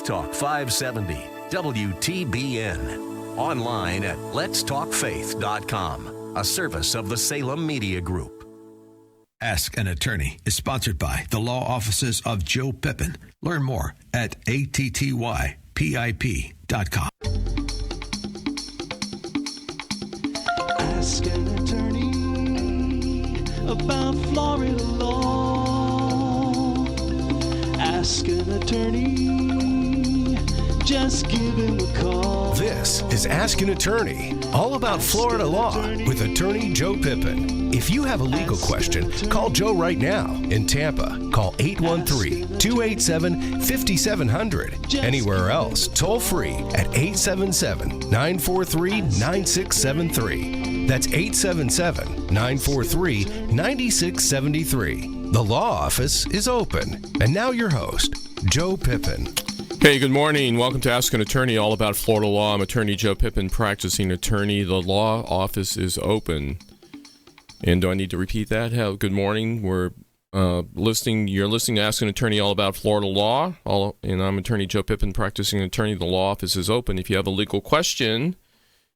Talk 570, WTBN. Online at letstalkfaith.com, a service of the Salem Media Group. Ask an Attorney is sponsored by the law offices of Joe Pippen. Learn more at attypip.com. Ask an attorney about Florida law. Ask an attorney, just give him a call. This is Ask an Attorney, all about Florida law with Attorney Joe Pippen. If you have a legal question, call Joe right now. In Tampa, call 813-287-5700. Anywhere else, toll free at 877-943-9673. That's 877-943-9673. The law office is open. And now your host, Joe Pippen. Hey, good morning. Welcome to Ask an Attorney, all about Florida law. I'm Attorney Joe Pippen, practicing attorney. The law office is open. And do I need to repeat that? Good morning. We're listening. You're listening to Ask an Attorney, all about Florida law. And I'm Attorney Joe Pippen, practicing attorney. The law office is open. If you have a legal question,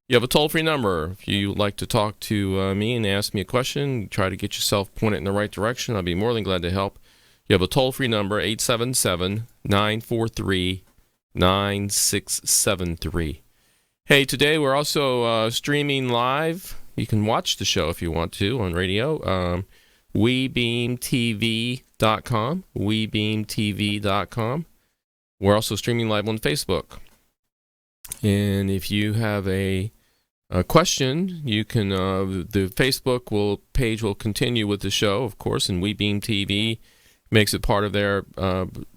you have a toll-free number. If you'd like to talk to me and ask me a question, try to get yourself pointed in the right direction, I'll be more than glad to help. You have a toll-free number, 877-943-9673. Hey, today we're also streaming live. You can watch the show if you want to on radio. WeBeamTV.com. WeBeamTV.com. We're also streaming live on Facebook. And if you have a question, you can. The Facebook page will continue with the show, of course, and WeBeam TV makes it part of their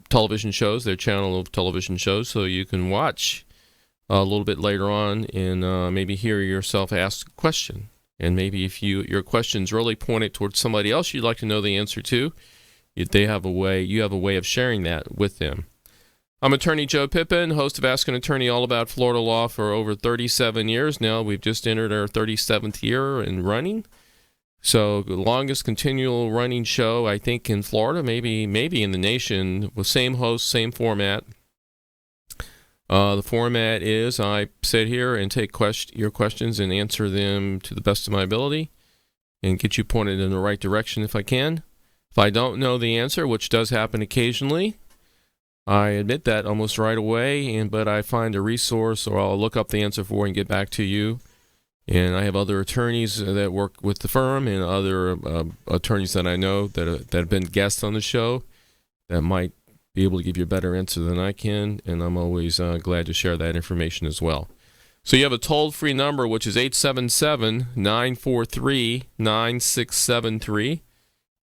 television shows, their channel of television shows, so you can watch a little bit later on and maybe hear yourself ask a question. And maybe if your question's really pointed towards somebody else you'd like to know the answer to, you have a way of sharing that with them. I'm Attorney Joe Pippen, host of Ask an Attorney, all about Florida law for over 37 years now. We've just entered our 37th year in running. So the longest continual running show, I think, in Florida, maybe in the nation, with same host, same format. The format is I sit here and take your questions and answer them to the best of my ability and get you pointed in the right direction if I can. If I don't know the answer, which does happen occasionally, I admit that almost right away, but I find a resource or I'll look up the answer for and get back to you. And I have other attorneys that work with the firm and other attorneys that I know that have been guests on the show that might be able to give you a better answer than I can, and I'm always glad to share that information as well. So you have a toll-free number, which is 877-943-9673.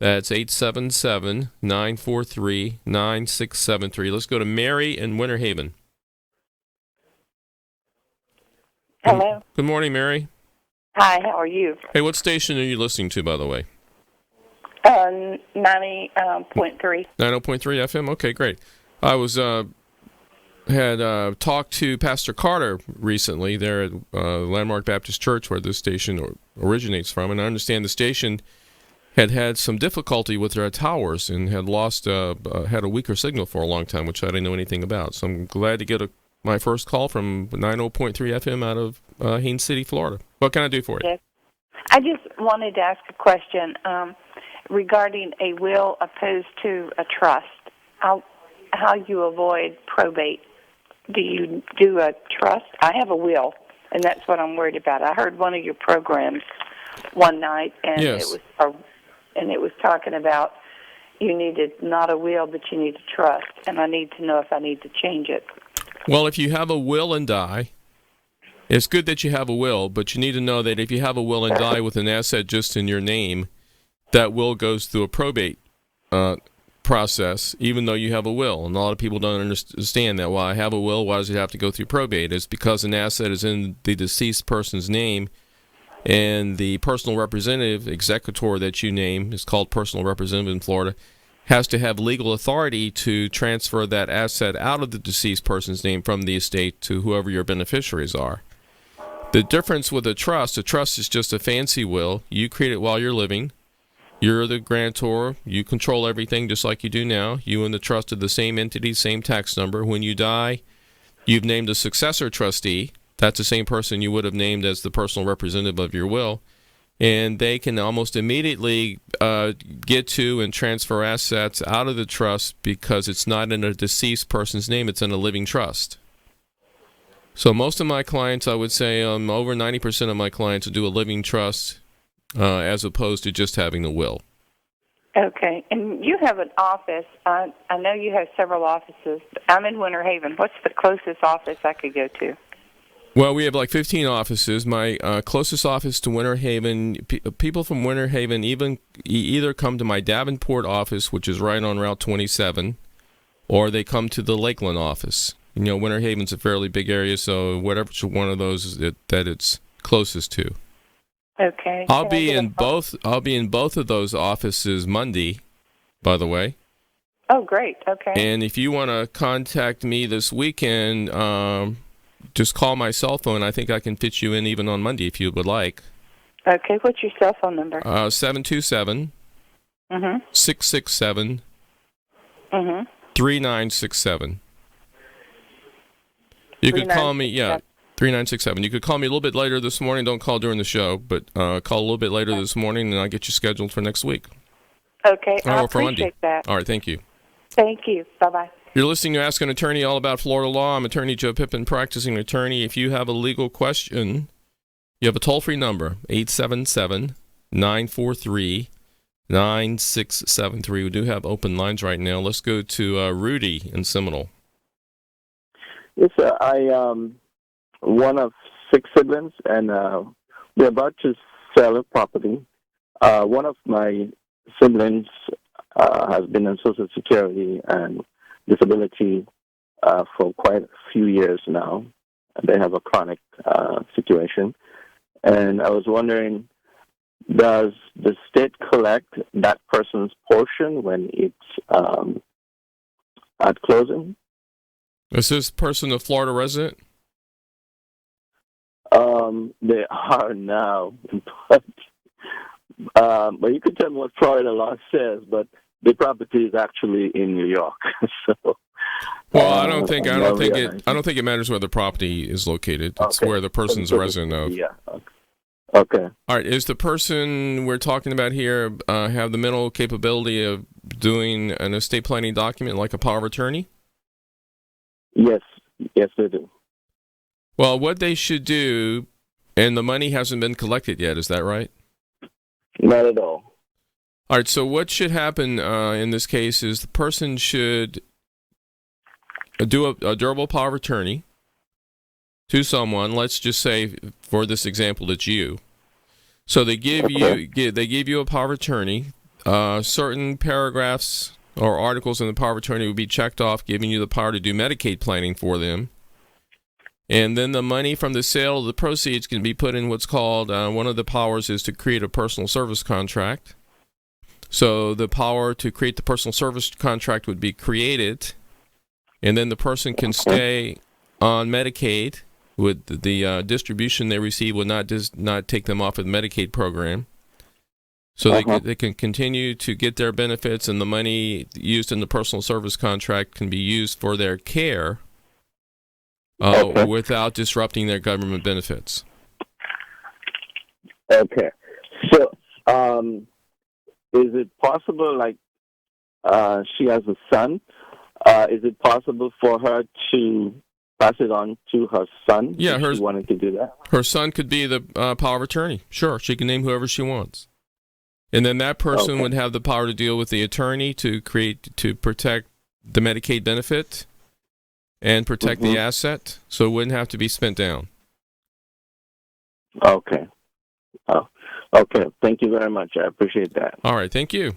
That's 877-943-9673. Let's go to Mary in Winter Haven. Hello. Good morning, Mary. Hi, how are you? Hey, what station are you listening to, by the way? 90.3. 90.3 FM? Okay, great. I had talked to Pastor Carter recently there at Landmark Baptist Church, where this station originates from, and I understand the station had some difficulty with their towers and had had a weaker signal for a long time, which I didn't know anything about. So I'm glad to get my first call from 90.3 FM out of Haines City, Florida. What can I do for you? Yes. I just wanted to ask a question regarding a will opposed to a trust. How you avoid probate. Do you do a trust? I have a will, and that's what I'm worried about. I heard one of your programs one night, and yes. it was talking about you needed not a will, but you need a trust, and I need to know if I need to change it. Well, if you have a will and die, it's good that you have a will, but you need to know that if you have a will and die with an asset just in your name, that will goes through a probate process, even though you have a will. And a lot of people don't understand that. Well, I have a will, why does it have to go through probate? It's because an asset is in the deceased person's name, and the personal representative, executor that you name, is called personal representative in Florida, has to have legal authority to transfer that asset out of the deceased person's name from the estate to whoever your beneficiaries are. The difference with a trust is just a fancy will. You create it while you're living. You're the grantor. You control everything just like you do now. You and the trust are the same entity, same tax number. When you die, you've named a successor trustee. That's the same person you would have named as the personal representative of your will. And they can almost immediately get to and transfer assets out of the trust because it's not in a deceased person's name, it's in a living trust. So most of my clients, I would say over 90% of my clients do a living trust as opposed to just having the will. Okay. And you have an office. I know you have several offices. I'm in Winter Haven. What's the closest office I could go to? Well, we have like 15 offices. My closest office to Winter Haven, people from Winter Haven either come to my Davenport office, which is right on Route 27, or they come to the Lakeland office. You know, Winter Haven's a fairly big area, so whatever one of those that it's closest to. Okay. I'll be in both of those offices Monday, by the way. Oh, great. Okay. And if you want to contact me this weekend, just call my cell phone. I think I can fit you in even on Monday if you would like. Okay. What's your cell phone number? 727 667 3967. You could call me, 3967. You could call me a little bit later this morning. Don't call during the show, but call a little bit later this morning, and I'll get you scheduled for next week. Okay. I appreciate that. All right. Thank you. Thank you. Bye-bye. You're listening to Ask an Attorney, all about Florida law. I'm Attorney Joe Pippen, practicing attorney. If you have a legal question, you have a toll-free number, 877-943-9673. We do have open lines right now. Let's go to Rudy in Seminole. Yes, sir. I one of 6 siblings, and we're about to sell a property. One of my siblings has been on Social Security and disability for quite a few years now. They have a chronic situation. And I was wondering, does the state collect that person's portion when it's at closing? Is this person a Florida resident? They are now, but you can tell me what Florida law says, but the property is actually in New York. So, well, I don't think it matters where the property is located. It's where the person's a resident of. Yeah. Okay. All right. Is the person we're talking about here have the mental capability of doing an estate planning document like a power of attorney? Yes, they do. Well, what they should do, and the money hasn't been collected yet, is that right? Not at all. All right, so what should happen in this case is the person should do a durable power of attorney to someone. Let's just say, for this example, it's you. So they give you a power of attorney. Certain paragraphs or articles in the power of attorney would be checked off, giving you the power to do Medicaid planning for them. And then the money from the sale of the proceeds can be put in what's called, one of the powers is to create a personal service contract. So the power to create the personal service contract would be created, and then the person can stay on Medicaid. With the distribution they receive would not take them off of the Medicaid program. So they can continue to get their benefits, and the money used in the personal service contract can be used for their care. Without disrupting their government benefits. Okay. So, is it possible, like, she has a son, is it possible for her to pass it on to her son? Yeah, if she wanted to do that? Her son could be the power of attorney. Sure, she can name whoever she wants. And then that person would have the power to deal with the attorney to protect the Medicaid benefit and protect the asset, so it wouldn't have to be spent down. Okay. Okay. Thank you very much. I appreciate that. All right. Thank you.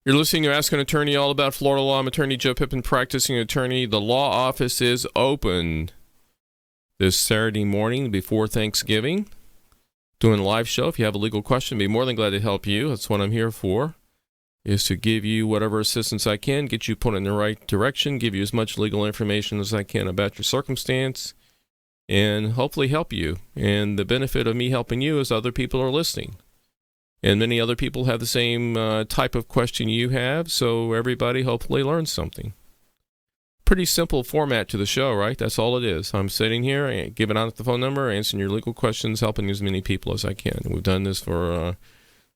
You're listening to Ask an Attorney, all about Florida law. I'm Attorney Joe Pippen, practicing attorney. The law office is open this Saturday morning before Thanksgiving. Doing a live show. If you have a legal question, I'd be more than glad to help you. That's what I'm here for, is to give you whatever assistance I can, get you put in the right direction, give you as much legal information as I can about your circumstance, and hopefully help you. And the benefit of me helping you is other people are listening. And many other people have the same type of question you have, so everybody hopefully learns something. Pretty simple format to the show, right? That's all it is. I'm sitting here, giving out the phone number, answering your legal questions, helping as many people as I can. We've done this for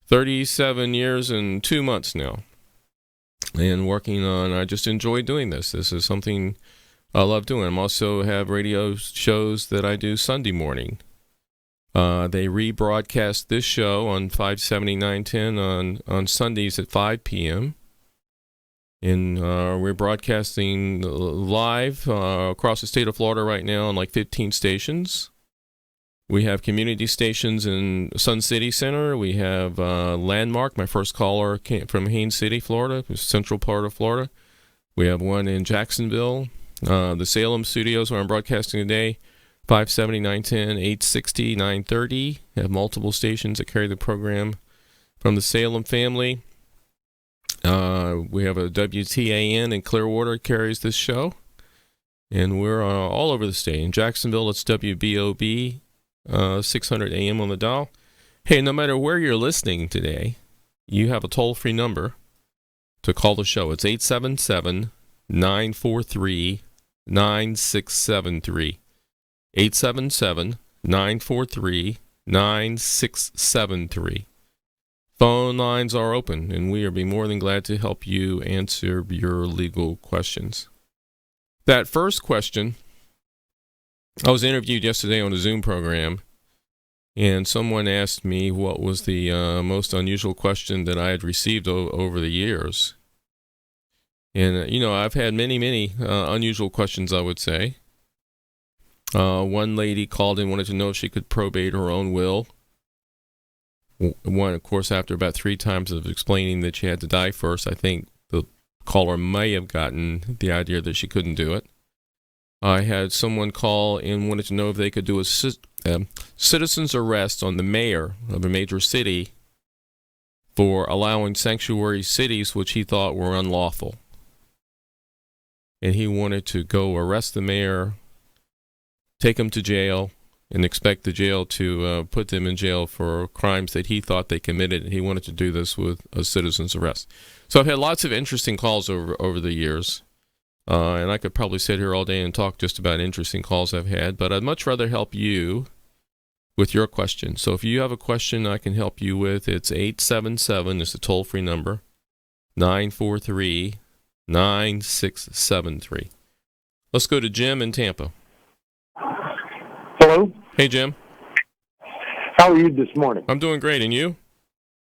37 years and 2 months now. And working on, I just enjoy doing this. This is something I love doing. I also have radio shows that I do Sunday morning. They rebroadcast this show on 570-910 on Sundays at 5 p.m. And we're broadcasting live across the state of Florida right now on like 15 stations. We have community stations in Sun City Center. We have Landmark. My first caller came from Haines City, Florida, the central part of Florida. We have one in Jacksonville. The Salem studios where I'm broadcasting today, 570, 910, 860, 930. We have multiple stations that carry the program from the Salem family. We have a WTAN in Clearwater carries this show. And we're all over the state. In Jacksonville, it's WBOB, 600 AM on the dial. Hey, no matter where you're listening today, you have a toll-free number to call the show. It's 877-943-9673. 877-943-9673. Phone lines are open, and we will be more than glad to help you answer your legal questions. That first question, I was interviewed yesterday on a Zoom program, and someone asked me what was the most unusual question that I had received over the years. And, I've had many unusual questions, I would say. One lady called and wanted to know if she could probate her own will. One, of course, after about 3 times of explaining that she had to die first, I think the caller may have gotten the idea that she couldn't do it. I had someone call and wanted to know if they could do a citizen's arrest on the mayor of a major city for allowing sanctuary cities which he thought were unlawful. And he wanted to go arrest the mayor, take him to jail, and expect the jail to put them in jail for crimes that he thought they committed. He wanted to do this with a citizen's arrest. So I've had lots of interesting calls over the years. And I could probably sit here all day and talk just about interesting calls I've had, but I'd much rather help you with your question. So if you have a question I can help you with, it's 877, it's a toll-free number, 943-9673. Let's go to Jim in Tampa. Hello? Hey, Jim. How are you this morning? I'm doing great, and you?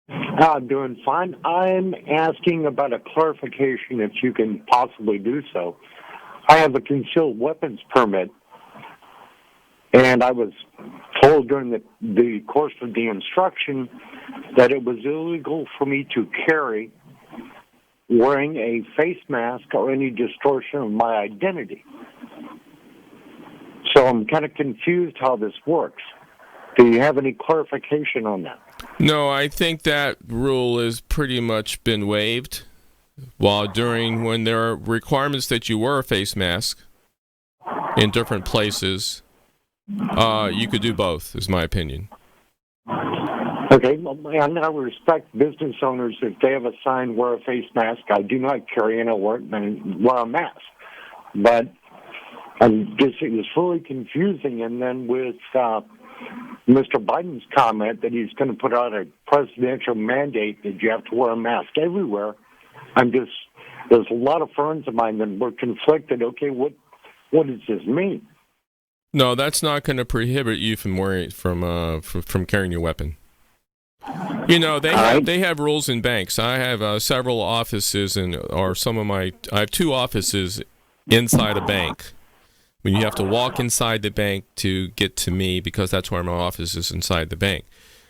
I'm doing fine. I'm asking about a clarification, if you can possibly do so. I have a concealed weapons permit, and I was told during the course of the instruction that it was illegal for me to carry wearing a face mask or any distortion of my identity. So I'm kind of confused how this works. Do you have any clarification on that? No, I think that rule has pretty much been waived. When there are requirements that you wear a face mask in different places, you could do both, is my opinion. Okay, and I respect business owners if they have a sign, wear a face mask. I do not carry and wear a mask. But it was fully confusing. And then with Mr. Biden's comment that he's going to put out a presidential mandate that you have to wear a mask everywhere, there's a lot of friends of mine that were conflicted. Okay, what does this mean? No, that's not going to prohibit you from carrying your weapon. They have rules in banks. I have several offices, I have 2 offices inside a bank. When you have to walk inside the bank to get to me, because that's where my office is, inside the bank.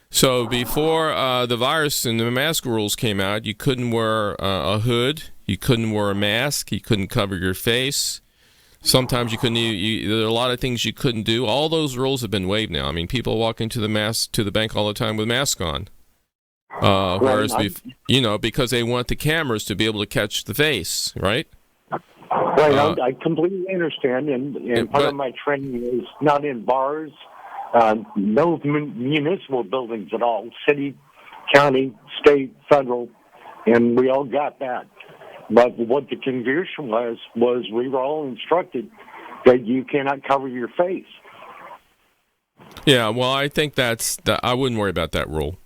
So before the virus and the mask rules came out, you couldn't wear a hood, you couldn't wear a mask, you couldn't cover your face. Sometimes you couldn't. There are a lot of things you couldn't do. All those rules have been waived now. I mean, people walk into the bank all the time with masks on. Whereas, because they want the cameras to be able to catch the face, right? Right, I completely understand, and part of my training is not in bars, no municipal buildings at all, city county, state, federal, and we all got that. But what the confusion was we were all instructed that you cannot cover your face. Yeah, well, I think I wouldn't worry about that rule.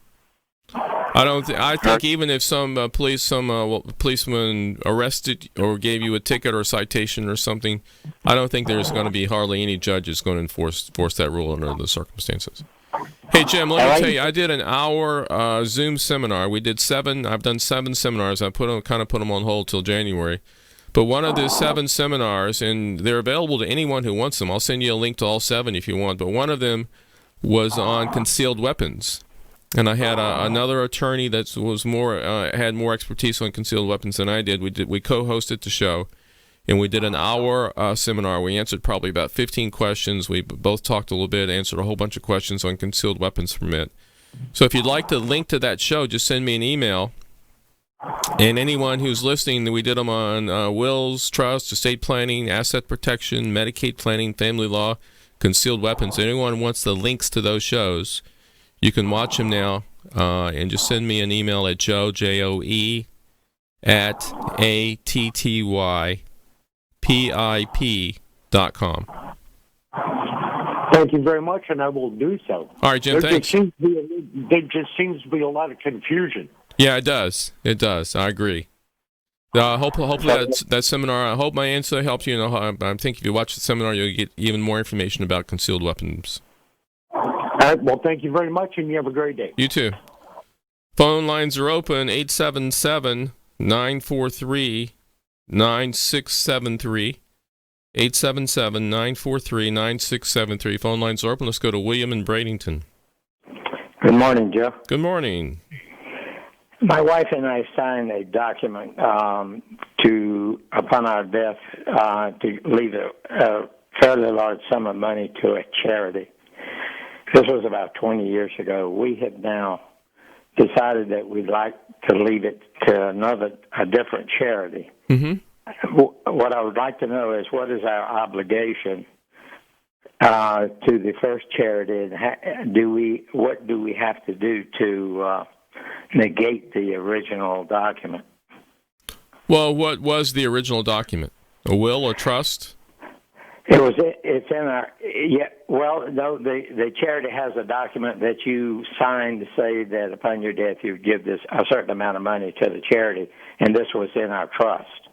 I think even if some policeman arrested or gave you a ticket or a citation or something, I don't think there's going to be hardly any judges going to enforce that rule under the circumstances. Hey, Jim, let me tell you, I did an hour Zoom seminar. We did 7. I've done 7 seminars. I put them on hold till January. But one of the 7 seminars, and they're available to anyone who wants them. I'll send you a link to all 7 if you want. But one of them was on concealed weapons. And I had another attorney that was had more expertise on concealed weapons than I did. We co-hosted the show, and we did an hour seminar. We answered probably about 15 questions. We both talked a little bit, answered a whole bunch of questions on concealed weapons permit. So if you'd like to link to that show, just send me an email. And anyone who's listening, we did them on wills, trust, estate planning, asset protection, Medicaid planning, family law, concealed weapons. Anyone wants the links to those shows, you can watch them now, and just send me an email at Joe, at attypip.com. Thank you very much, and I will do so. All right, Jim, thanks. There just seems to be a lot of confusion. Yeah, it does. It does. I agree. Hopefully that seminar, I hope my answer helps you. I think if you watch the seminar, you'll get even more information about concealed weapons. All right, well, thank you very much, and you have a great day. You too. Phone lines are open, 877-943-9673. 877-943-9673. Phone lines are open. Let's go to William in Bradenton. Good morning, Jeff. Good morning. My wife and I signed a document upon our death, to leave a fairly large sum of money to a charity. This was about 20 years ago. We have now decided that we'd like to leave it to a different charity. Mm-hmm. What I would like to know is what is our obligation to the first charity, and what do we have to do to negate the original document? Well, what was the original document? A will or trust? It's in our, yeah, well, no, the charity has a document that you signed to say that upon your death you give this a certain amount of money to the charity, and this was in our trust.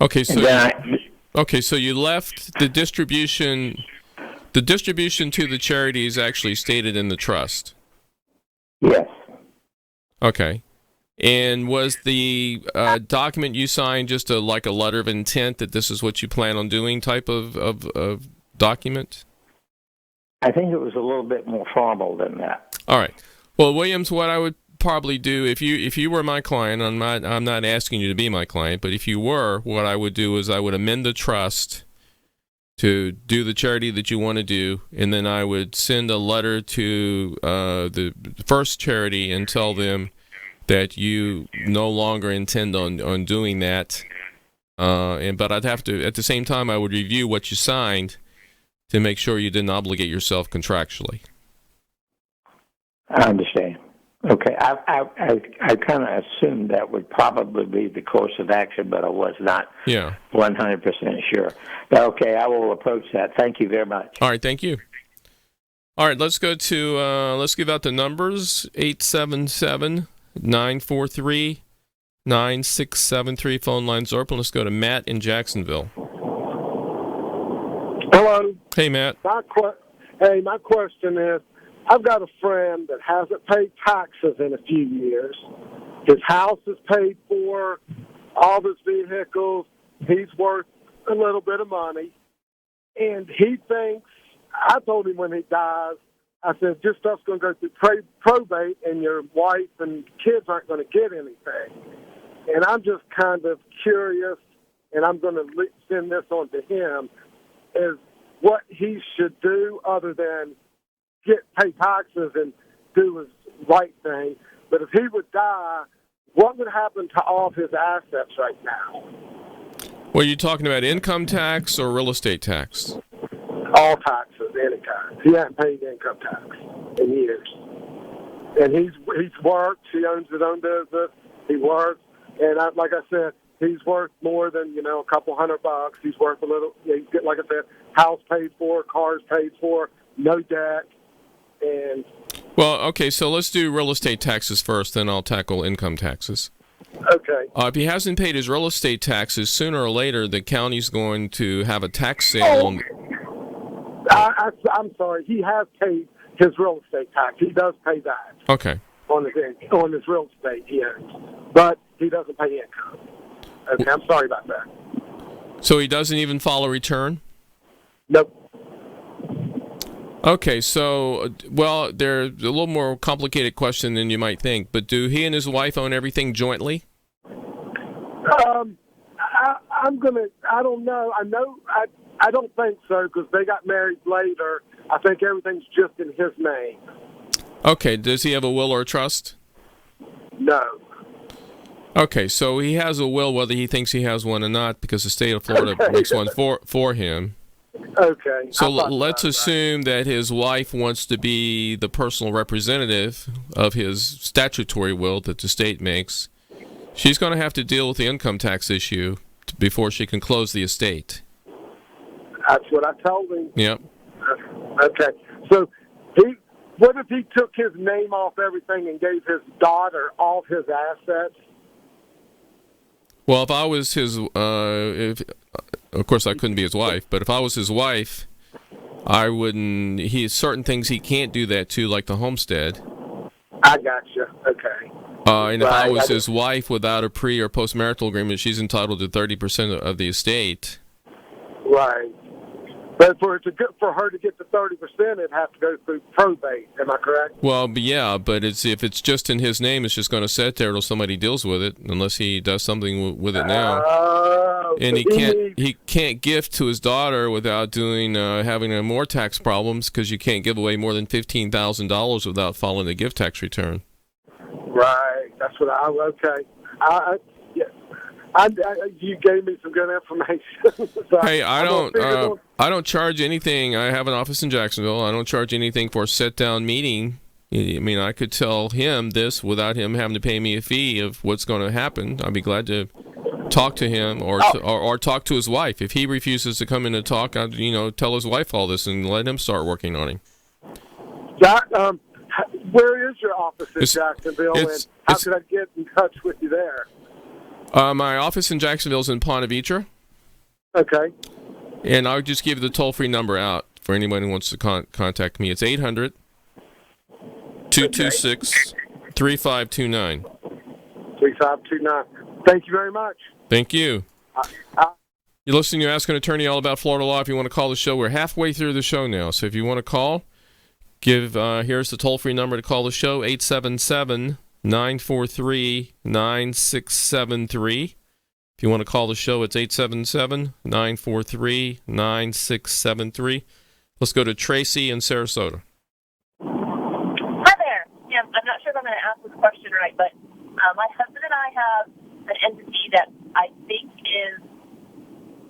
Okay, so so you left the distribution. The distribution to the charity is actually stated in the trust. Yes. Okay. And was the document you signed just like a letter of intent that this is what you plan on doing type of document? I think it was a little bit more formal than that. All right. Well, Williams, what I would probably do if you were my client, I'm not asking you to be my client, but if you were, what I would do is I would amend the trust to do the charity that you want to do, and then I would send a letter to the first charity and tell them that you no longer intend on doing that. But I'd have to, at the same time, I would review what you signed to make sure you didn't obligate yourself contractually. I understand. Okay, I kind of assumed that would probably be the course of action, but I was not 100% sure. But okay, I will approach that. Thank you very much. All right, thank you. All right, let's go to, let's give out the numbers, 877-943-9673. Phone lines are open. Let's go to Matt in Jacksonville. Hello. Hey, Matt. My question is, I've got a friend that hasn't paid taxes in a few years. His house is paid for, all of his vehicles. He's worth a little bit of money. And he thinks, I told him when he dies, I said, your stuff's going to go through probate and your wife and kids aren't going to get anything. And I'm just kind of curious, and I'm going to send this on to him, is what he should do other than pay taxes and do his right thing. But if he would die, what would happen to all of his assets right now? Well, you're talking about income tax or real estate tax? All taxes, any kind. He hasn't paid income tax in years. and he's worked. He owns his own business. He works, and like I said, he's worth more than a couple $100. He's worth a little. He's get, like I said, house paid for, cars paid for, no debt, and. Well, okay, so let's do real estate taxes first, then I'll tackle income taxes. Okay. If he hasn't paid his real estate taxes, sooner or later the county's going to have a tax sale. I'm sorry. He has paid his real estate tax. He does pay that. Okay. On his real estate, he owns, but he doesn't pay income. Okay, I'm sorry about that. So he doesn't even file a return? Nope. Okay, so, well, there's a little more complicated question than you might think, but do he and his wife own everything jointly? I don't know. I don't think so because they got married later. I think everything's just in his name. Okay, does he have a will or a trust? No. Okay, so he has a will whether he thinks he has one or not because the state of Florida makes one for him. Okay. So let's assume that his wife wants to be the personal representative of his statutory will that the state makes. She's going to have to deal with the income tax issue before she can close the estate. That's what I told him. Yep. Okay. So what if he took his name off everything and gave his daughter all his assets? Well, if I was his, of course I couldn't be his wife, but if I was his wife, I wouldn't. Certain things he can't do that to, like the homestead. I got you. Okay. And if I was his wife without a pre or postmarital agreement, she's entitled to 30% of the estate. Right. But for her to get to 30%, it'd have to go through probate. Am I correct? Well, yeah, but if it's just in his name, it's just going to sit there until somebody deals with it, unless he does something with it now. And he can't gift to his daughter without having more tax problems because you can't give away more than $15,000 without filing a gift tax return. Right. That's what okay. You gave me some good information. So hey, I don't charge anything. I have an office in Jacksonville. I don't charge anything for a sit-down meeting. I mean, I could tell him this without him having to pay me a fee of what's going to happen. I'd be glad to talk to him or talk to his wife. If he refuses to come in and talk, I'd tell his wife all this and let him start working on him. Where is your office in Jacksonville, and how can I get in touch with you there? My office in Jacksonville is in Ponte Vedra. Okay. And I'll just give the toll-free number out for anyone who wants to contact me. It's 800-226-3529. 3529. Thank you very much. Thank you. You're listening to Ask an Attorney all about Florida law. If you want to call the show, we're halfway through the show now. So if you want to call, here's the toll-free number to call the show, 877-943-9673. If you want to call the show, it's 877-943-9673. Let's go to Tracy in Sarasota. Hi there. Yeah, I'm not sure if I'm going to ask this question right, but my husband and I have an entity that I think is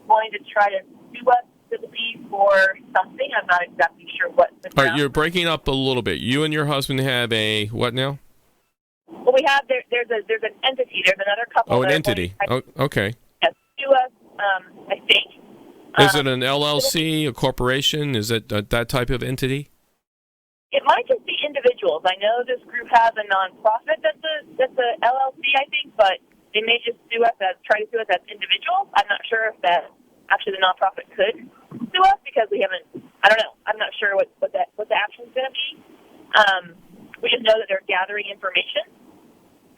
going to try to sue us civilly for something. I'm not exactly sure what. All right, you're breaking up a little bit. You and your husband have a what now? Well, we have there's an entity. There's another couple. Oh, an entity. Oh, okay. Yes, sue us. I think. Is it an LLC, a corporation? Is it that type of entity? It might just be individuals. I know this group has a nonprofit that's a LLC, I think, but they may just try to sue us as individuals. I'm not sure if that actually the nonprofit could sue us because we haven't. I don't know. I'm not sure what the action's going to be. We just know that they're gathering information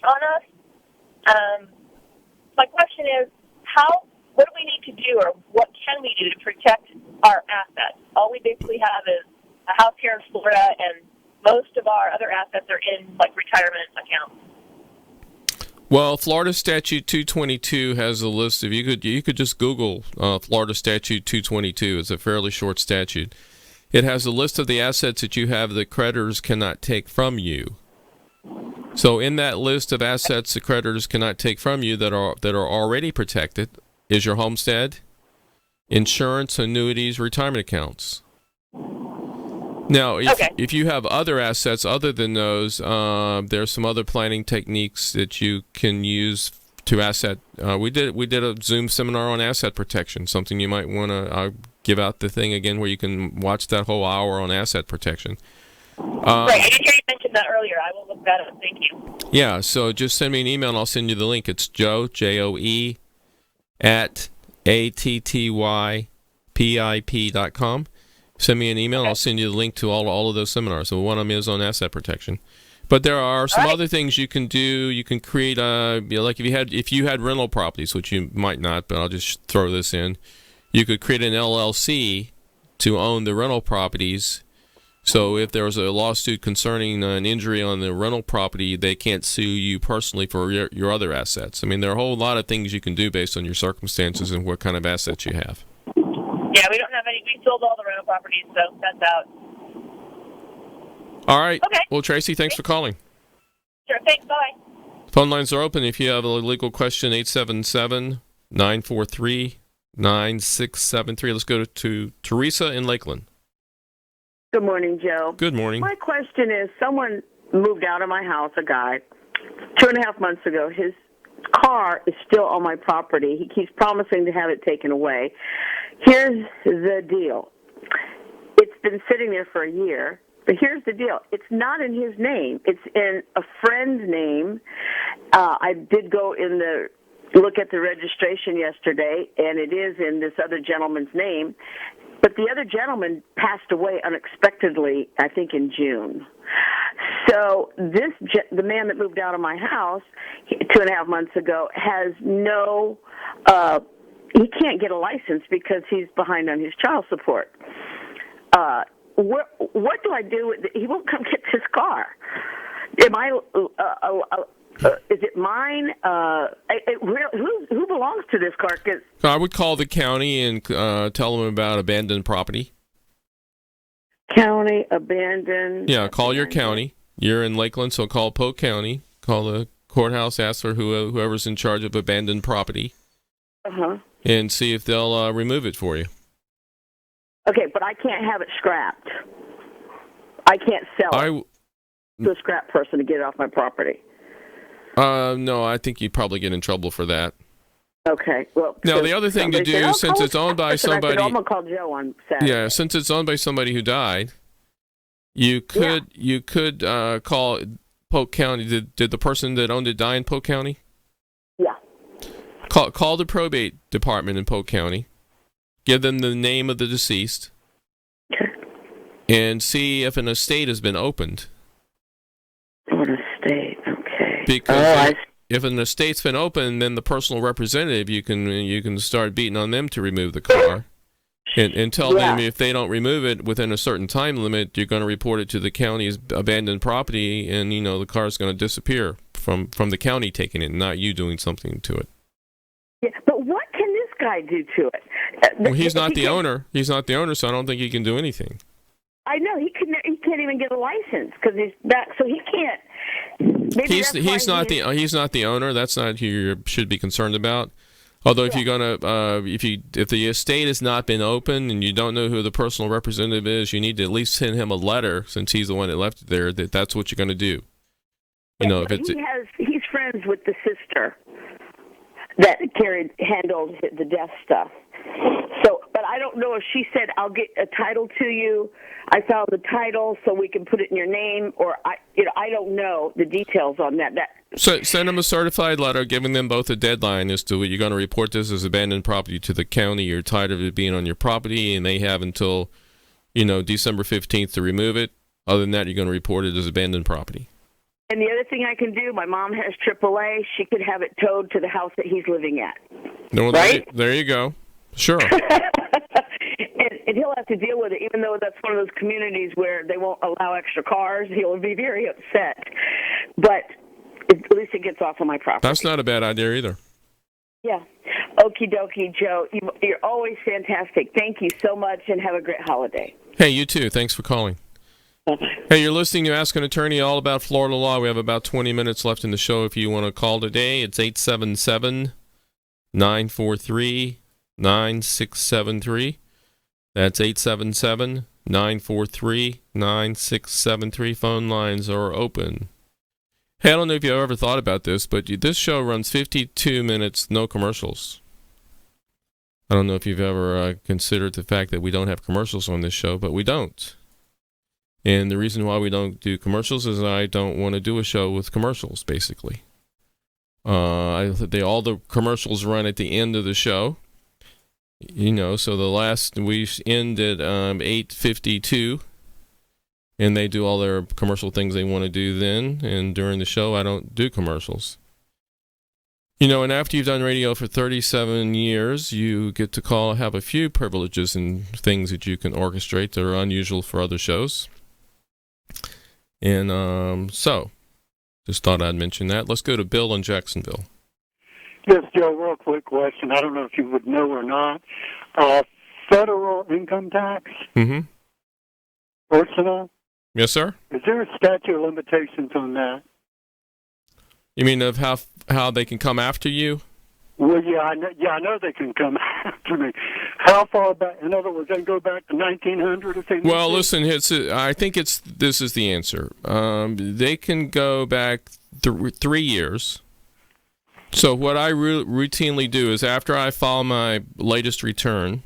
on us. My question is, what do we need to do, or what can we do to protect our assets? All we basically have is a house here in Florida, and most of our other assets are in retirement accounts. Well, Florida Statute 222 has a list of you could just Google Florida Statute 222. It's a fairly short statute. It has a list of the assets that you have that creditors cannot take from you. So in that list of assets the creditors cannot take from you that are already protected is your homestead, insurance, annuities, retirement accounts. Now, if you have other assets other than those, there's some other planning techniques that you can use to asset. We did a Zoom seminar on asset protection, something you might want to. I'll give out the thing again where you can watch that whole hour on asset protection. Right, I didn't hear you mention that earlier. I will look that up. Thank you. Yeah, so just send me an email and I'll send you the link. It's Joe, Joe, at attypip.com. Send me an email. Okay. I'll send you the link to all of those seminars. So one of them is on asset protection. But there are some other things you can do. You can create like if you had rental properties, which you might not, but I'll just throw this in. You could create an LLC to own the rental properties. So if there was a lawsuit concerning an injury on the rental property, they can't sue you personally for your other assets. I mean, there are a whole lot of things you can do based on your circumstances and what kind of assets you have. Yeah, we don't have any. We sold all the rental properties, so that's out. All right. Okay. Well, Tracy, thanks for calling. Sure, thanks. Bye. Phone lines are open. If you have a legal question, 877-943-9673. Let's go to Teresa in Lakeland. Good morning, Joe. Good morning. My question is, someone moved out of my house, a guy, 2.5 months ago. His car is still on my property. He keeps promising to have it taken away. Here's the deal. It's been sitting there for a year, but here's the deal. It's not in his name. It's in a friend's name. I did go look at the registration yesterday, and it is in this other gentleman's name. But the other gentleman passed away unexpectedly, I think, in June. So the man that moved out of my house 2.5 months ago has no he can't get a license because he's behind on his child support. What do I do? He won't come get his car. Am I? Is it mine? Who belongs to this car? I would call the county and tell them about abandoned property. County abandoned. Yeah, call your county. You're in Lakeland, so call Polk County. Call the courthouse. Ask for whoever's in charge of abandoned property. And see if they'll remove it for you. Okay, but I can't have it scrapped. I can't sell it to a scrap person to get it off my property. No, I think you'd probably get in trouble for that. Okay. Well, now the other thing to do, since it's owned by somebody, I'm gonna call Joe on Saturday. Yeah, since it's owned by somebody who died, you could call Polk County. Did the person that owned it die in Polk County? Yeah. Call the probate department in Polk County. Give them the name of the deceased. Okay. And see if an estate has been opened. An estate, okay. Because if an estate's been opened, then the personal representative, you can start beating on them to remove the car. And tell them if they don't remove it within a certain time limit, you're going to report it to the county's abandoned property, and the car's going to disappear from the county taking it, not you doing something to it. Yeah, but what can this guy do to it? Well, he's not the owner. He's not the owner, so I don't think he can do anything. I know he can't even get a license because he's back, so he can't. He's not the owner. That's not who you should be concerned about. Although if you're gonna if the estate has not been opened and you don't know who the personal representative is, you need to at least send him a letter, since he's the one that left it there, that's what you're going to do. He's friends with the sister that handled the death stuff. So, but I don't know if she said, I'll get a title to you. I found the title so we can put it in your name, or I don't know the details on that. So send them a certified letter giving them both a deadline as to you're going to report this as abandoned property to the county. You're tired of it being on your property, and they have until, December 15th to remove it. Other than that, you're going to report it as abandoned property. And the other thing I can do, my mom has AAA. She could have it towed to the house that he's living at. No, right? There you go. Sure. And he'll have to deal with it, even though that's one of those communities where they won't allow extra cars. He'll be very upset. But at least it gets off of my property. That's not a bad idea either. Yeah. Okie dokie, Joe. You're always fantastic. Thank you so much, and have a great holiday. Hey, you too. Thanks for calling. Hey, you're listening to Ask an Attorney, all about Florida law. We have about 20 minutes left in the show. If you want to call today, it's 877-943-9673. That's 877-943-9673. Phone lines are open. Hey, I don't know if you've ever thought about this, but this show runs 52 minutes, no commercials. I don't know if you've ever considered the fact that we don't have commercials on this show, but we don't. And the reason why we don't do commercials is I don't want to do a show with commercials, basically. All the commercials run at the end of the show. You know, so we end at 8:52, and they do all their commercial things they want to do then. And during the show, I don't do commercials. You know, and after you've done radio for 37 years, you get to have a few privileges and things that you can orchestrate that are unusual for other shows. And so, just thought I'd mention that. Let's go to Bill in Jacksonville. Yes, Joe, real quick question. I don't know if you would know or not. Federal income tax, personal. Yes, sir? Is there a statute of limitations on that? You mean of how they can come after you? Well, I know they can come after me. How far back? In other words, they can go back to 1900 if they need Well, to? listen, I think this is the answer. They can go back 3 years. So what I routinely do is after I file my latest return,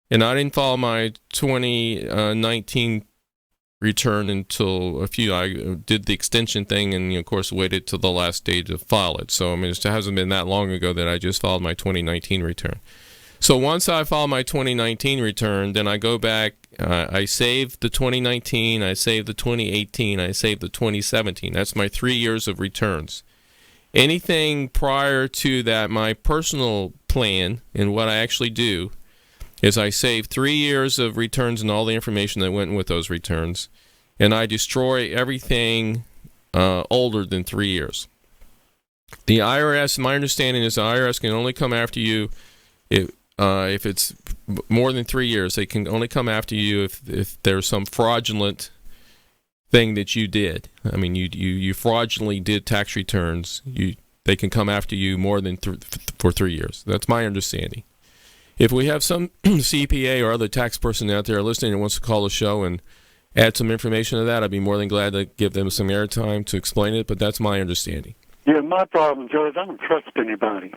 and I didn't file my 2019 return until I did the extension thing and, of course, waited till the last day to file it. So, I mean, it hasn't been that long ago that I just filed my 2019 return. So once I file my 2019 return, then I go back, I save the 2019, I save the 2018, I save the 2017. That's my 3 years of returns. Anything prior to that, my personal plan and what I actually do is I save 3 years of returns and all the information that went with those returns, and I destroy everything older than 3 years. The IRS, my understanding is the IRS can only come after you if it's more than 3 years. They can only come after you if there's some fraudulent thing that you did. I mean, you fraudulently did tax returns. They can come after you more than for 3 years. That's my understanding. If we have some CPA or other tax person out there listening that wants to call the show and add some information to that, I'd be more than glad to give them some airtime to explain it, but that's my understanding. Yeah, my problem, Joe, is I don't trust anybody.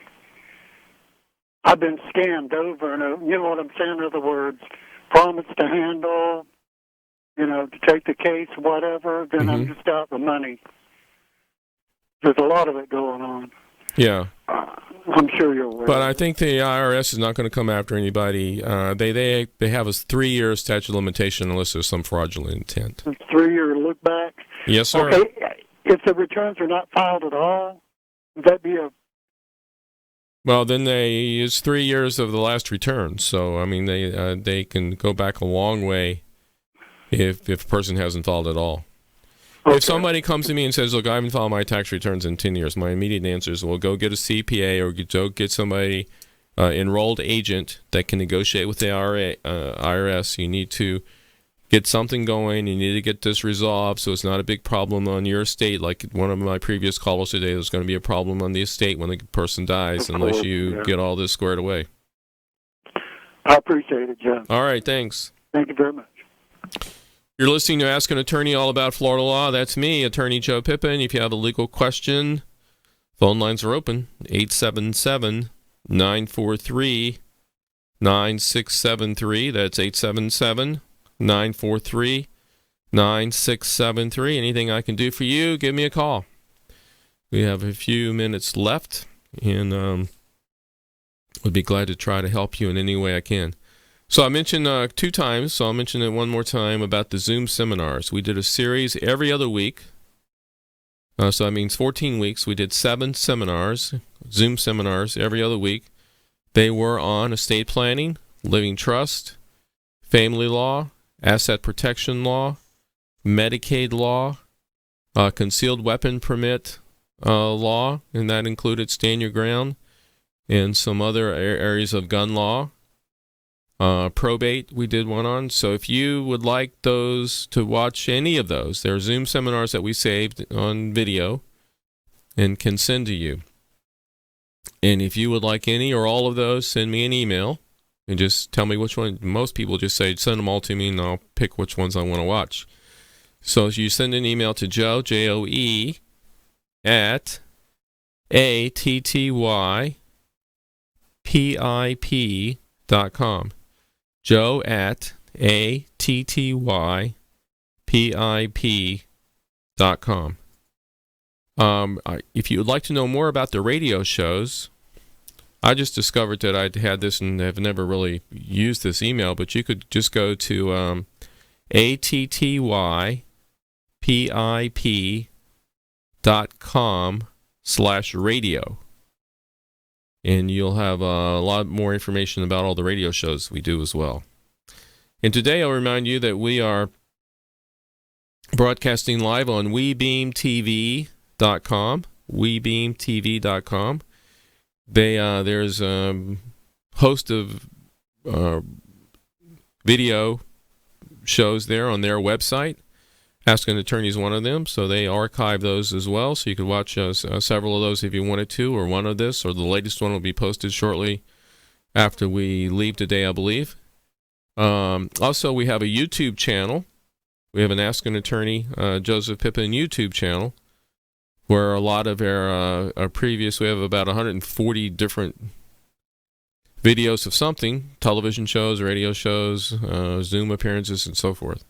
I've been scammed over and over. You know what I'm saying? In other words, promised to handle, to take the case, whatever, then I'm just out the money. There's a lot of it going on. Yeah. I'm sure you're aware. But I think the IRS is not going to come after anybody. They have a 3 year statute of limitation unless there's some fraudulent intent. A 3 year look back? Yes, sir. Okay. If the returns are not filed at all, would that be a... Well, then it's 3 years of the last return. So, I mean, they can go back a long way if a person hasn't filed at all. Okay. If somebody comes to me and says, look, I haven't filed my tax returns in 10 years, my immediate answer is, well, go get a CPA or go get somebody, enrolled agent that can negotiate with the IRS. You need to get something going. You need to get this resolved so it's not a big problem on your estate. Like one of my previous callers today, there's going to be a problem on the estate when the person dies unless you get all this squared away. I appreciate it, John. All right, thanks. Thank you very much. You're listening to Ask an Attorney all about Florida law. That's me, Attorney Joe Pippen. If you have a legal question, phone lines are open. 877-943-9673. That's 877-943-9673. Anything I can do for you, give me a call. We have a few minutes left, and would be glad to try to help you in any way I can. So I mentioned 2 times, so I'll mention it one more time about the Zoom seminars. We did a series every other week. So that means 14 weeks. We did 7 seminars, Zoom seminars, every other week. They were on estate planning, living trust, family law, asset protection law, Medicaid law, concealed weapon permit law, and that included stand your ground, and some other areas of gun law. Probate, we did one on. So if you would like those to watch any of those, there are Zoom seminars that we saved on video and can send to you. And if you would like any or all of those, send me an email and just tell me which one. Most people just say, send them all to me, and I'll pick which ones I want to watch. So you send an email to Joe, Joe, at attypip.com. Joe at attypip.com. If you would like to know more about the radio shows, I just discovered that I had this and have never really used this email, but you could just go to attypip.com/radio. And you'll have a lot more information about all the radio shows we do as well. And today I'll remind you that we are broadcasting live on WeBeamTV.com. WeBeamTV.com. There's a host of video shows there on their website. Ask an Attorney is one of them, so they archive those as well, so you could watch several of those if you wanted to, or one of this, or the latest one will be posted shortly after we leave today, I believe. Also, we have a YouTube channel. We have an Ask an Attorney, Joseph Pippen YouTube channel, where a lot of our previous, we have about 140 different videos of something, television shows, radio shows, Zoom appearances, and so forth.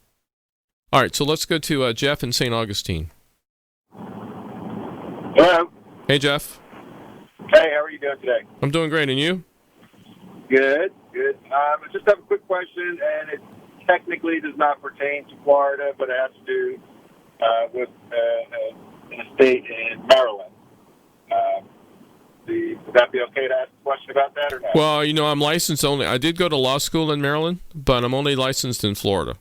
All right, so let's go to Jeff in St. Augustine. Hello. Hey, Jeff. Hey, how are you doing today? I'm doing great, and you? Good, good. I just have a quick question, and it technically does not pertain to Florida, but it has to do with an estate in Maryland. Would that be okay to ask a question about that or not? Well, I'm licensed only. I did go to law school in Maryland, but I'm only licensed in Florida.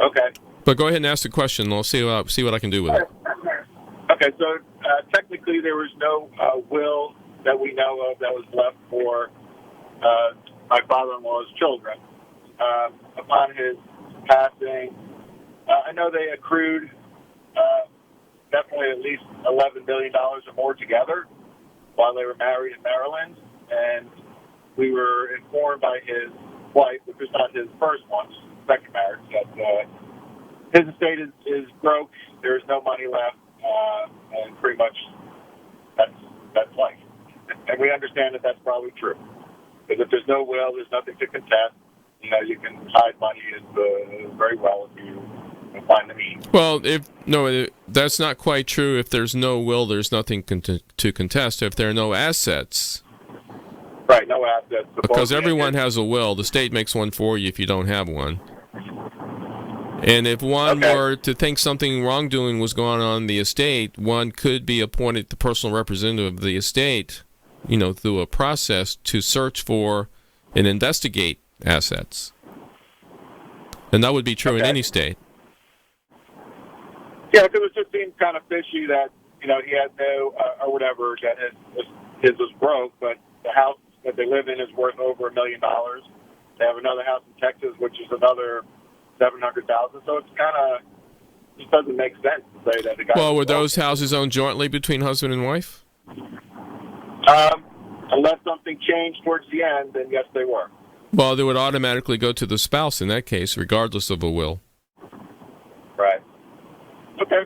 Okay. But go ahead and ask the question, and I'll see what I can do with it. Okay, so technically there was no will that we know of that was left for my father-in-law's children. Upon his passing, I know they accrued definitely at least $11 billion or more together while they were married in Maryland, and we were informed by his wife, which was not his first one, second marriage, that his estate is broke. There's no money left, and pretty much that's life. And we understand that that's probably true. Because if there's no will, there's nothing to contest. You can hide money very well if you find the means. Well, that's not quite true. If there's no will, there's nothing to contest. If there are no assets. Right, no assets. Because everyone has a will. The state makes one for you if you don't have one. And if one were to think something wrongdoing was going on in the estate, one could be appointed the personal representative of the estate, through a process to search for and investigate assets. And that would be true in any state. Yeah, it was just seemed kind of fishy that, he had no, or whatever, that his was broke, but the house that they live in is worth over $1 million. They have another house in Texas, which is another $700,000. So it's kind of just doesn't make sense to say that the guy. Well, were those houses owned jointly between husband and wife? Unless something changed towards the end, then yes, they were. Well, they would automatically go to the spouse in that case, regardless of a will. Right. Okay.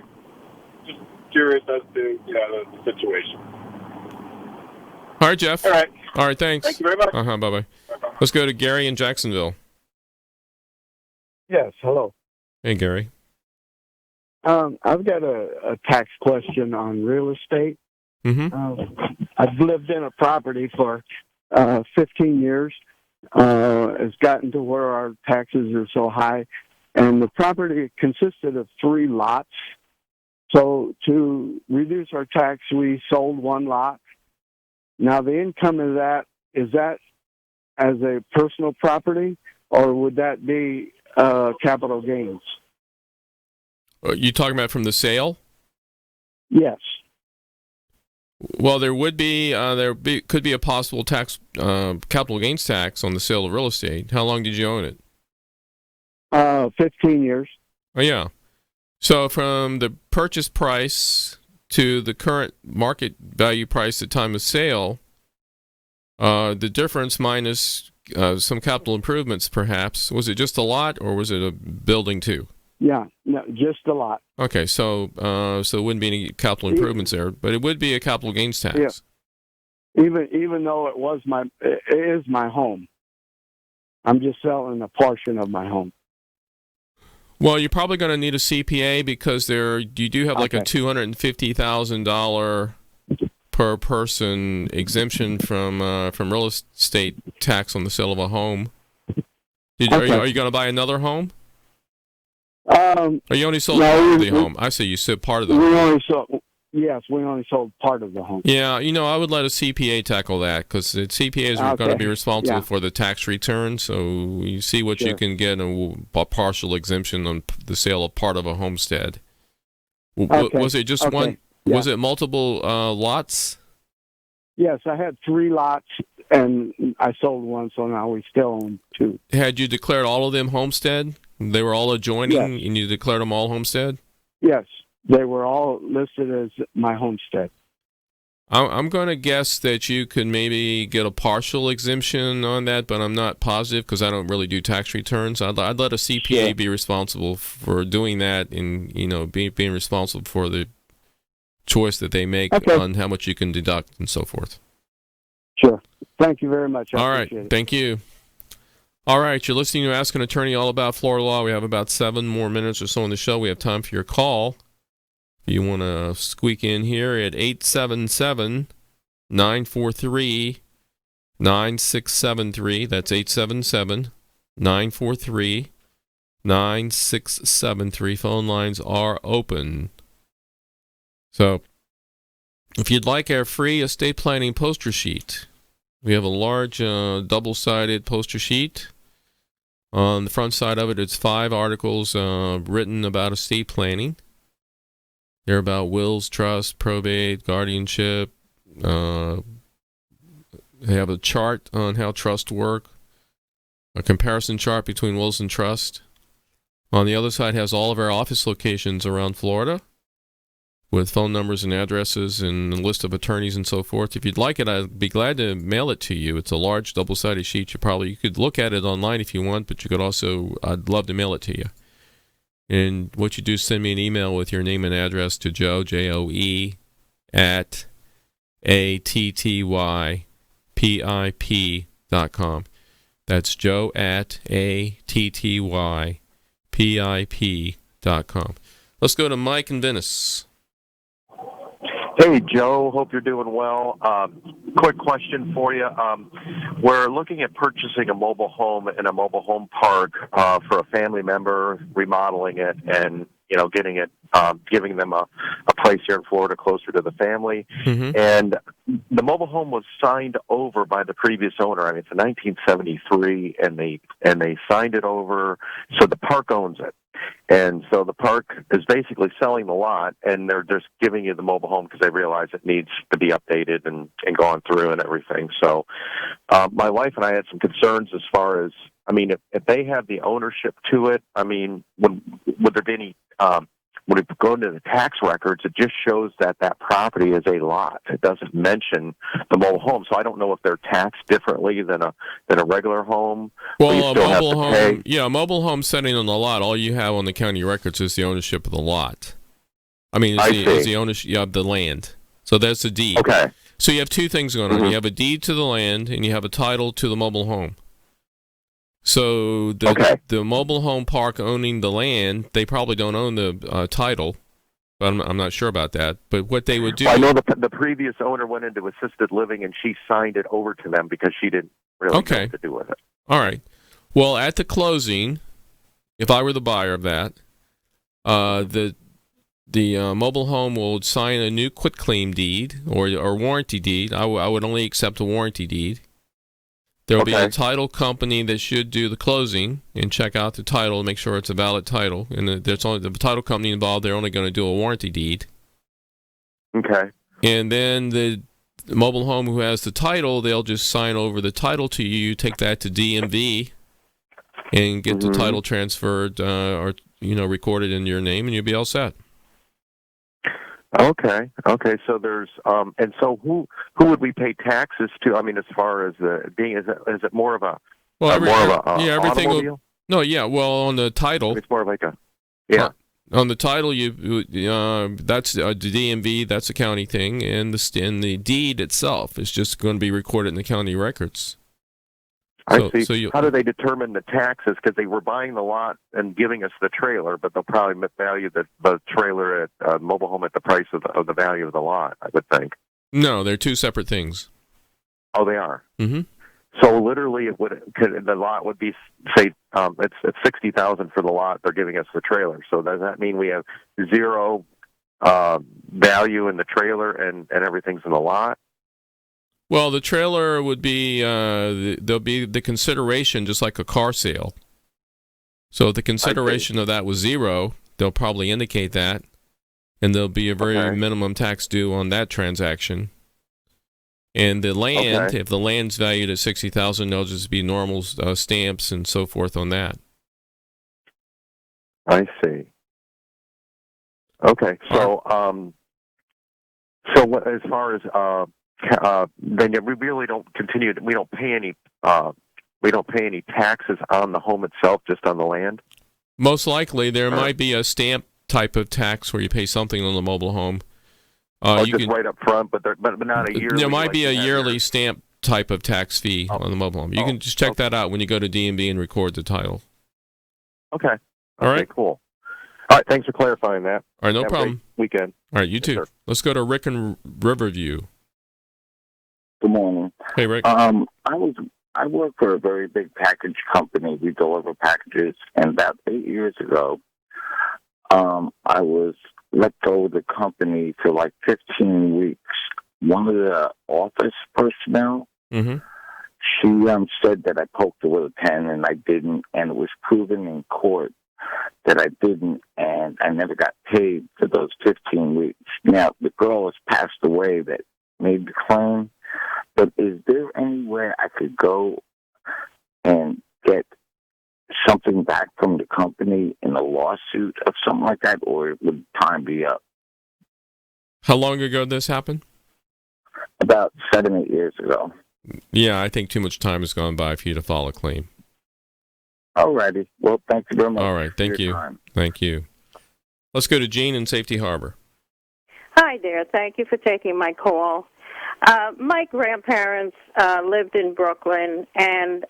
Just curious as to the situation. All right, Jeff. All right. All right, thanks. Thank you very much. Bye-bye. Bye-bye. Let's go to Gary in Jacksonville. Yes, hello. Hey, Gary. I've got a tax question on real estate. Mm-hmm. I've lived in a property for 15 years. It's gotten to where our taxes are so high. And the property consisted of 3 lots. So to reduce our tax, we sold 1 lot. Now, the income of that, is that as a personal property, or would that be capital gains? You talking about from the sale? Yes. Well, there would be could be a possible tax, capital gains tax on the sale of real estate. How long did you own it? 15 years. Oh, yeah. So from the purchase price to the current market value price at time of sale, The difference minus some capital improvements, perhaps. Was it just a lot, or was it a building too? Yeah, no, just a lot. Okay, so it wouldn't be any capital improvements there, but it would be a capital gains tax. Yeah. Even though it is my home, I'm just selling a portion of my home. Well, you're probably going to need a CPA because you do have like a $250,000 per person exemption from real estate tax on the sale of a home. Are you going to buy another home? Or you only sold part of the home? I see you said part of the home. We only sold part of the home. Yeah, I would let a CPA tackle that because the CPAs are going to be responsible for the tax return. So you see what you can get a partial exemption on the sale of part of a homestead. Was it just one? Yeah. Was it multiple lots? Yes, I had 3 lots, and I sold one, so now we still own 2. Had you declared all of them homestead? They were all adjoining, and you declared them all homestead? Yes, they were all listed as my homestead. I'm going to guess that you could maybe get a partial exemption on that, but I'm not positive because I don't really do tax returns. I'd let a CPA be responsible for doing that and, being responsible for the choice that they make on how much you can deduct and so forth. Sure. Thank you very much. All right. Thank you. All right. You're listening to Ask an Attorney all about Florida law. We have about 7 more minutes or so in the show. We have time for your call. If you want to squeak in here at 877-943-9673. That's 877-943-9673. Phone lines are open. So, if you'd like our free estate planning poster sheet, we have a large double-sided poster sheet. On the front side of it, it's 5 articles written about estate planning. They're about wills, trust, probate, guardianship. They have a chart on how trusts work, a comparison chart between wills and trust. On the other side has all of our office locations around Florida, with phone numbers and addresses and a list of attorneys and so forth. If you'd like it, I'd be glad to mail it to you. It's a large double-sided sheet. You could look at it online if you want, but you could also, I'd love to mail it to you. And what you do is send me an email with your name and address to Joe, Joe, at attypip.com. That's Joe at attypip.com. Let's go to Mike in Venice. Hey, Joe. Hope you're doing well. Quick question for you. We're looking at purchasing a mobile home in a mobile home park for a family member, remodeling it, and getting it, giving them a place here in Florida closer to the family. Mm-hmm. And the mobile home was signed over by the previous owner. I mean, it's a 1973, and they signed it over, so the park owns it. And so the park is basically selling the lot, and they're just giving you the mobile home because they realize it needs to be updated and gone through and everything. So my wife and I had some concerns as far as, I mean, if they have the ownership to it, I mean, would there be any, when it go into the tax records, it just shows that property is a lot. It doesn't mention the mobile home. So I don't know if they're taxed differently than a regular home. Well, a mobile home setting on the lot, all you have on the county records is the ownership of the lot. I mean, is the ownership of the land. So that's the deed. Okay. So you have 2 things going on. You have a deed to the land, and you have a title to the mobile home. So the mobile home park owning the land, they probably don't own the title, but I'm not sure about that. But what they would do... Well, I know the previous owner went into assisted living, and she signed it over to them because she didn't really know what to do with it. All right. Well, at the closing, if I were the buyer of that, the mobile home will sign a new quitclaim deed or warranty deed. I would only accept a warranty deed. There will be a title company that should do the closing and check out the title and make sure it's a valid title. And there's only the title company involved. They're only going to do a warranty deed. Okay. And then the mobile home who has the title, they'll just sign over the title to you. You take that to DMV and get the title transferred or recorded in your name, and you'll be all set. Okay. So there's and so who would we pay taxes to? I mean, as far as the being, is it more of a everything automobile? Well, on the title, it's more like a on the title, that's the DMV, that's a county thing, and the deed itself is just going to be recorded in the county records. I see. So how do they determine the taxes? Because they were buying the lot and giving us the trailer, but they'll probably value the trailer at mobile home at the price of the value of the lot, I would think. No, they're two separate things. Oh, they are. Mm-hmm. So literally, the lot would be, say, it's $60,000 for the lot. They're giving us the trailer. So does that mean we have zero value in the trailer and everything's in the lot? Well, the trailer would be there'll be the consideration, just like a car sale. So if the consideration of that was zero, they'll probably indicate that, and there'll be a very minimum tax due on that transaction. And the land, if the land's valued at $60,000, there'll just be normal stamps and so forth on that. I see. Okay, so as far as then we really don't continue. We don't pay any taxes on the home itself, just on the land. Most likely, there might be a stamp type of tax where you pay something on the mobile home. Right up front, but not a yearly. There might be a yearly stamp type of tax fee on the mobile home. You can just check that out when you go to DMV and record the title. Okay. All right. Cool. All right. Thanks for clarifying that. All right. No Have problem. A great weekend. All right. You too. Sir. Let's go to Rick in Riverview. Good morning. Hey, Rick. I work for a very big package company. We deliver packages, and about 8 years ago, I was let go of the company for like 15 weeks. One of the office personnel, she said that I poked her with a pen, and I didn't, and it was proven in court that I didn't, and I never got paid for those 15 weeks. Now, the girl has passed away that made the claim, but is there anywhere I could go and get something back from the company in a lawsuit or something like that, or would time be up? How long ago did this happen? About 7, 8 years ago. Yeah, I think too much time has gone by for you to file a claim. All righty. Well, thank you very much. All right, thank you. Thank you. Let's go to Jean in Safety Harbor. Hi there. Thank you for taking my call. My grandparents lived in Brooklyn, and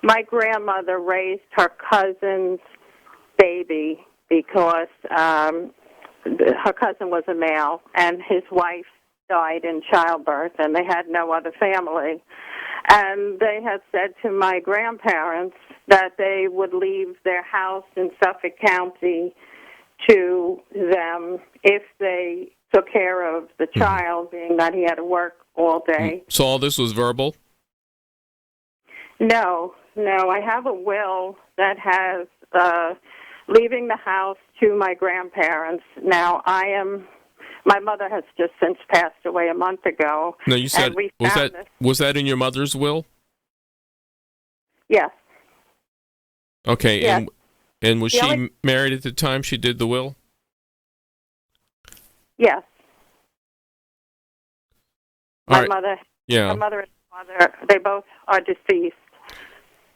my grandmother raised her cousin's baby because her cousin was a male, and his wife died in childbirth, and they had no other family. And they had said to my grandparents that they would leave their house in Suffolk County to them if they took care of the child, being that he had to work all day. So all this was verbal? No. I have a will that has leaving the house to my grandparents. Now, my mother has just since passed away a month ago. No, you said, was that in your mother's will? Yes. Okay, yes. And was she married at the time she did the will? Yes. My mother and father, they both are deceased.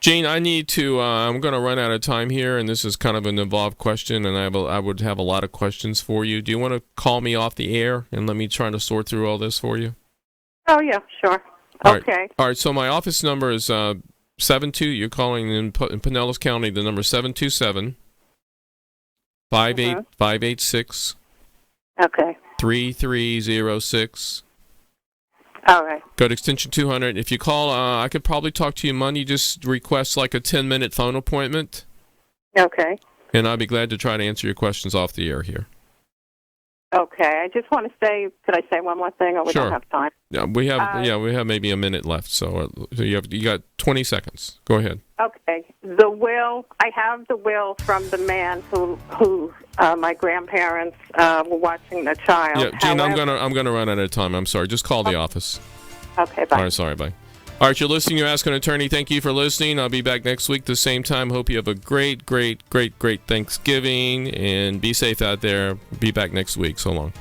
Jane, I need to, I'm going to run out of time here, and this is kind of an involved question, and I would have a lot of questions for you. Do you want to call me off the air and let me try to sort through all this for you? Oh, yeah, sure. All okay. Right. All right, so my office number is you're calling in Pinellas County, the number 727-586 Okay. 3306. All right. Go to extension 200. If you call, I could probably talk to you Monday. Just request like a 10-minute phone appointment. Okay. And I'll be glad to try to answer your questions off the air here. Okay. I just want to say, could I say one more thing, or we don't have time? Yeah, we have maybe a minute left, so you got 20 seconds. Go ahead. Okay. The will, I have the will from the man who my grandparents were watching the child. Yeah, Gene, I'm gonna run out of time. I'm sorry. Just call the office. Okay, bye. All right, sorry, bye. All right, you're listening to Ask an Attorney. Thank you for listening. I'll be back next week the same time. Hope you have a great Thanksgiving, and be safe out there. Be back next week. So long.